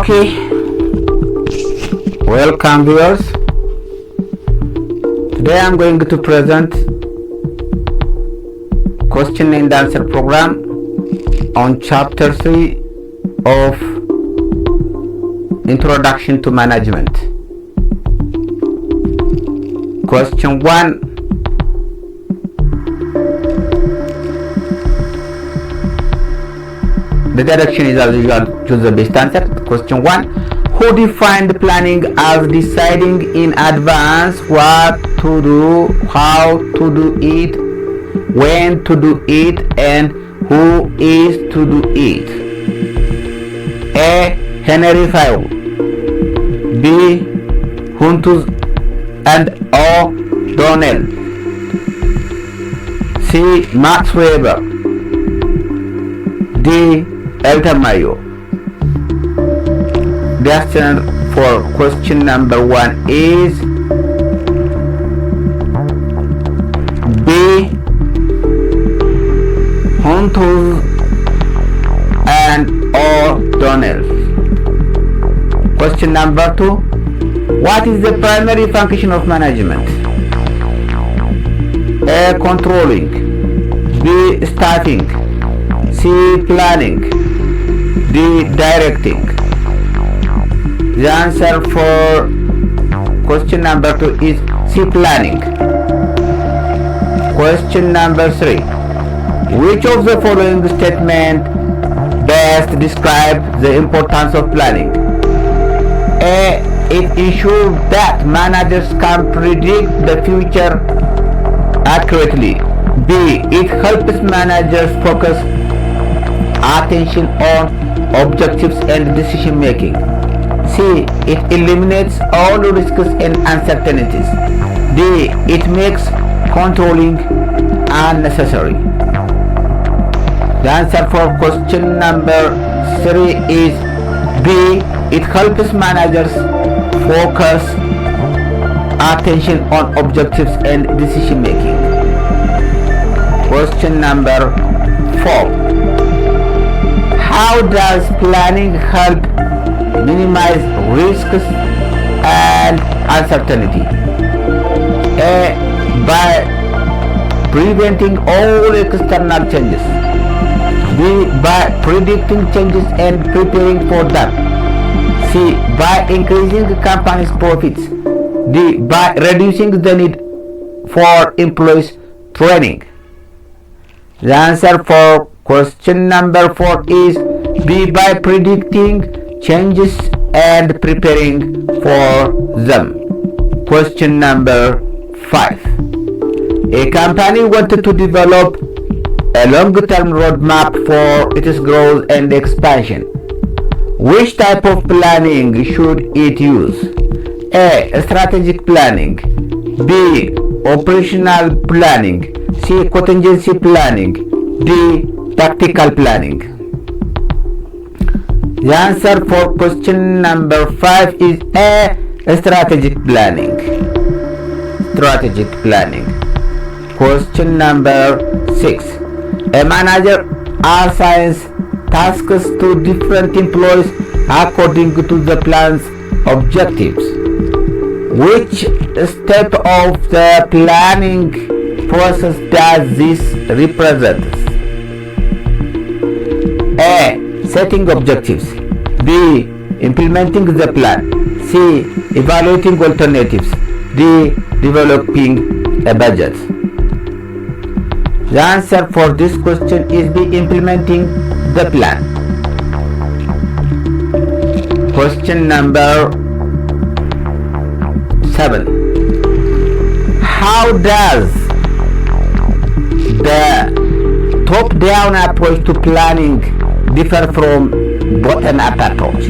Okay, welcome viewers. Today I'm going to present question and answer program on chapter 3 of Introduction to Management. Question 1. The direction is as usual, choose the best answer. Question 1. Who defined planning as deciding in advance what to do, how to do it, when to do it, and who is to do it? A. Henry Fayol. B. Huntus and O'Donnell. C. Max Weber. D. Elton Mayo. The answer for question number 1 is B. Huntus and O'Donnell. Question number 2. What is the primary function of management? A. Controlling. B. Staffing. C. Planning. D. Directing. The answer for question number 2 is C. Planning. Question number 3. Which of the following statement best describe the importance of planning? A. It ensures that managers can predict the future accurately. B. It helps managers focus attention on objectives and decision making. C. It eliminates all risks and uncertainties. D. It makes controlling unnecessary. The answer for question number 3 is B. It helps managers focus attention on objectives and decision making. Question number 4. How does planning help minimize risks and uncertainty? A. By preventing all external changes. B. By predicting changes and preparing for them. C. By increasing the company's profits. D. By reducing the need for employees training. The answer for question number 4 is B. By predicting changes and preparing for them. Question number 5. A company wanted to develop a long-term roadmap for its growth and expansion. Which type of planning should it use? A. Strategic planning. B. Operational planning. C. Contingency planning. D. Tactical planning. The answer for question number 5 is A. Strategic planning. Strategic planning. Question number 6. A manager assigns tasks to different employees according to the plan's objectives. Which step of the planning process does this represent? A. Setting objectives. B. Implementing the plan. C. Evaluating alternatives. D. Developing a budget. The answer for this question is B. Implementing the plan. Question number 7. How does the top-down approach to planning differ from bottom-up approach?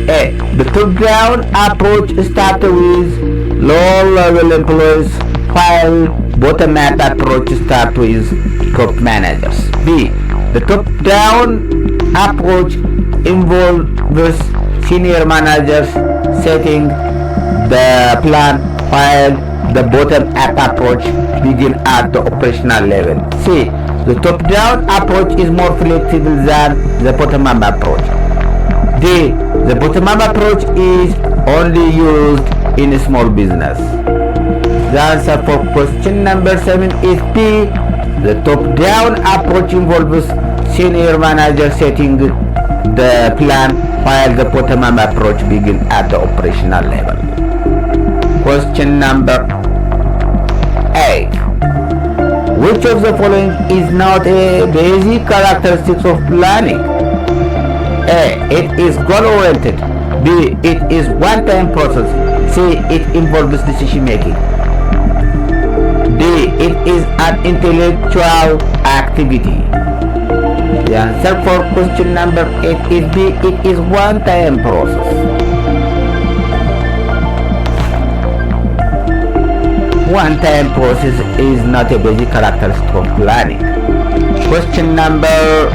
A. The top-down approach starts with low-level employees, while bottom-up approach starts with top managers. B. The top-down approach involves senior managers setting the plan, while the bottom-up approach begins at the operational level. C. The top-down approach is more flexible than the bottom-up approach. D. The bottom-up approach is only used in small business. The answer for question number 7 is B. The top-down approach involves senior manager setting the plan, while the bottom-up approach begins at the operational level. Question number 8. Which of the following is not a basic characteristic of planning? A. It is goal-oriented. B. It is one-time process. C. It involves decision-making. D. It is an intellectual activity. The answer for question number 8 is B. It is one-time process. One-time process is not a basic characteristic of planning. Question number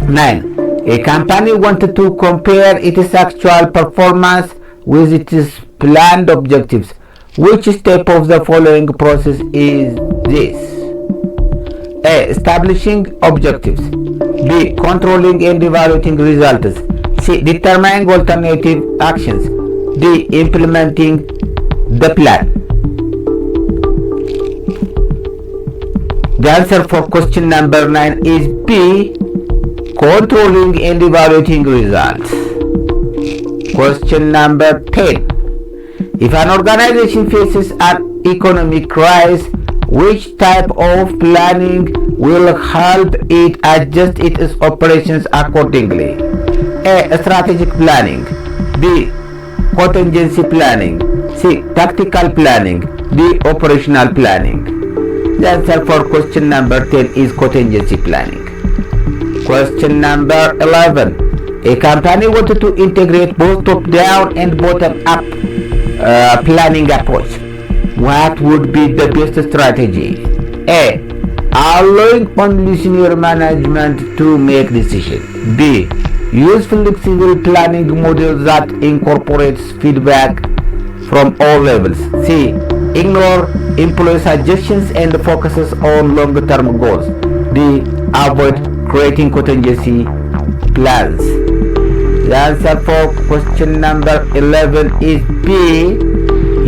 9. A company wanted to compare its actual performance with its planned objectives. Which step of the following process is this? A. Establishing objectives. B. Controlling and evaluating results. C. Determining alternative actions. D. Implementing the plan. The answer for question number 9 is B. Controlling and evaluating results. Question number 10. If an organization faces an economic crisis, which type of planning will help it adjust its operations accordingly? A. Strategic planning. B. Contingency planning. C. Tactical planning. D. Operational planning. The answer for question number 10 is contingency planning. Question number 11. A company wanted to integrate both top-down and bottom-up planning approach. What would be the best strategy? A. Allowing only senior management to make decisions. B. Use flexible planning models that incorporates feedback from all levels. C. Ignore employee suggestions and focuses on long-term goals. D. Avoid creating contingency plans. The answer for question number 11 is B.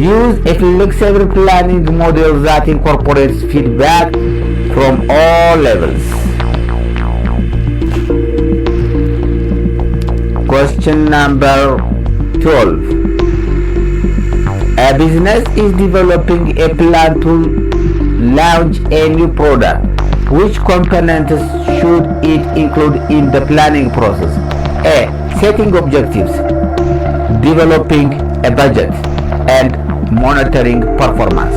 Use a flexible planning model that incorporates feedback from all levels. Question number 12. A business is developing a plan to launch a new product. Which components should it include in the planning process? A. Setting objectives, developing a budget, and monitoring performance.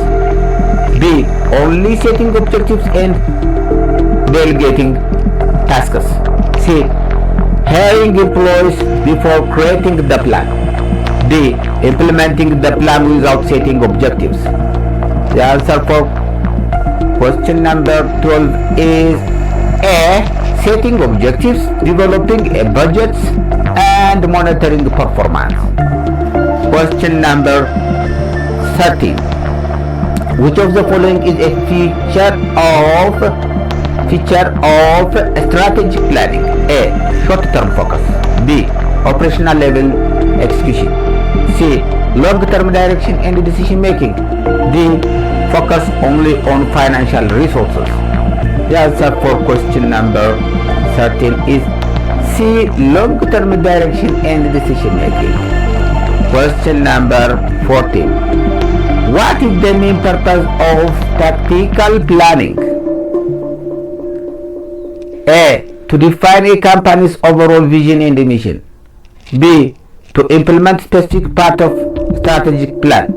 B. Only setting objectives and delegating tasks. C. Hiring employees before creating the plan. D. Implementing the plan without setting objectives. The answer for question number 12 is A. Setting objectives, developing a budget, and monitoring performance. Question number 13. Which of the following is a feature of strategic planning? A. Short-term focus. B. Operational level execution. C. Long-term direction and decision making. D. Focus only on financial resources. The answer for question number 13 is C. Long-term direction and decision making. Question number 14. What is the main purpose of tactical planning? A. To define a company's overall vision and mission. B. To implement specific part of strategic plan.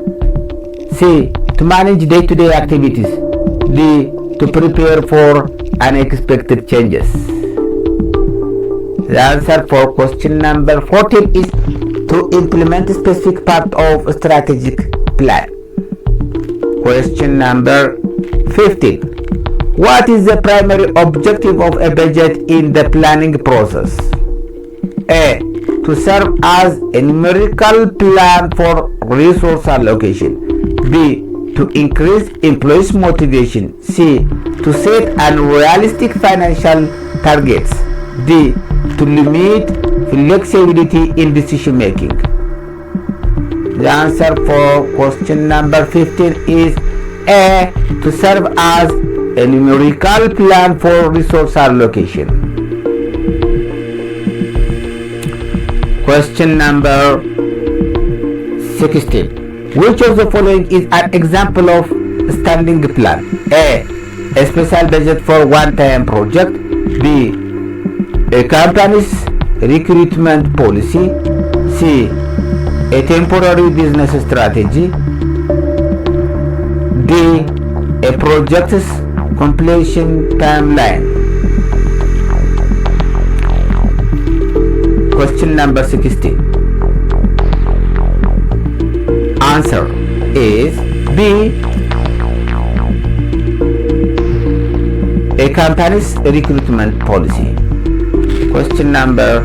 C. To manage day-to-day activities. D. To prepare for unexpected changes. The answer for question number 14 is to implement a specific part of a strategic plan. Question number 15. What is the primary objective of a budget in the planning process? A. To serve as a numerical plan for resource allocation. B. To increase employees' motivation. C. To set unrealistic financial targets. D. To limit flexibility in decision making. The answer for question number 15 is A. To serve as a numerical plan for resource allocation. Question number 16. Which of the following is an example of standing plan? A. A special budget for one-time project. B. A company's recruitment policy. C. A temporary business strategy. D. A project's completion timeline. Question number 16. Answer is B. A company's recruitment policy. Question number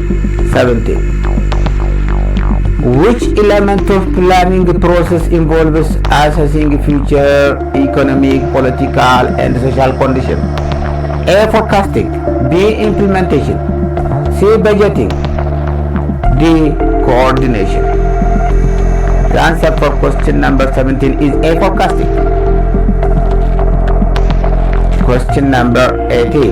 17. Which element of planning process involves assessing future economic, political, and social conditions? A. Forecasting. B. Implementation. C. Budgeting. D. Coordination. The answer for question number 17 is A. Forecasting. Question number 18.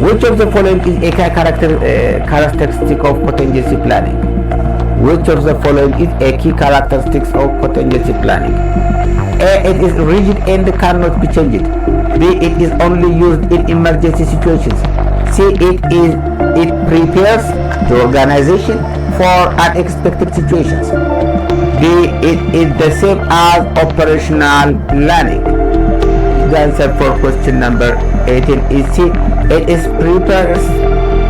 Which of the following is a characteristic of contingency planning? Which of the following is a key characteristics of contingency planning? A. It is rigid and cannot be changed. B. It is only used in emergency situations. C. It prepares the organization for unexpected situations. D. It is the same as operational planning. The answer for question number 18 is C.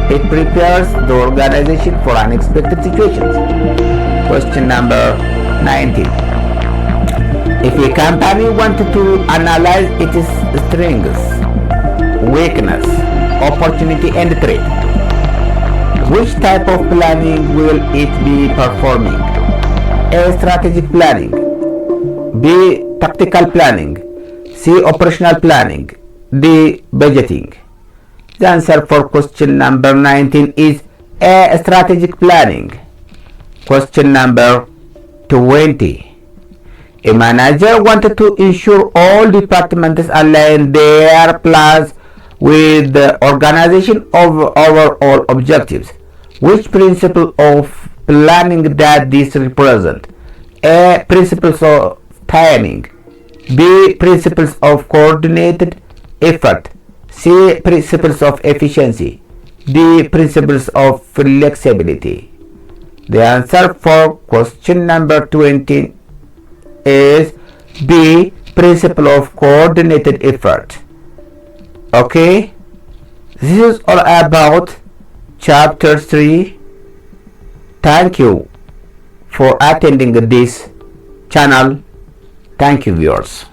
It prepares the organization for unexpected situations. Question number 19. If a company wanted to analyze its strengths, weakness, opportunity, and threat, which type of planning will it be performing? A. Strategic planning. B. Tactical planning. C. Operational planning. D. Budgeting. The answer for question number 19 is A. Strategic planning. Question number 20. A manager wanted to ensure all departments align their plans with the organization of overall objectives. Which principle of planning does this represent? A. Principles of timing. B. Principles of coordinated effort. C. Principles of efficiency. D. Principles of flexibility. The answer for question number 20 is B. Principle of coordinated effort. Okay, this is all about chapter 3. Thank you for attending this channel. Thank you, viewers.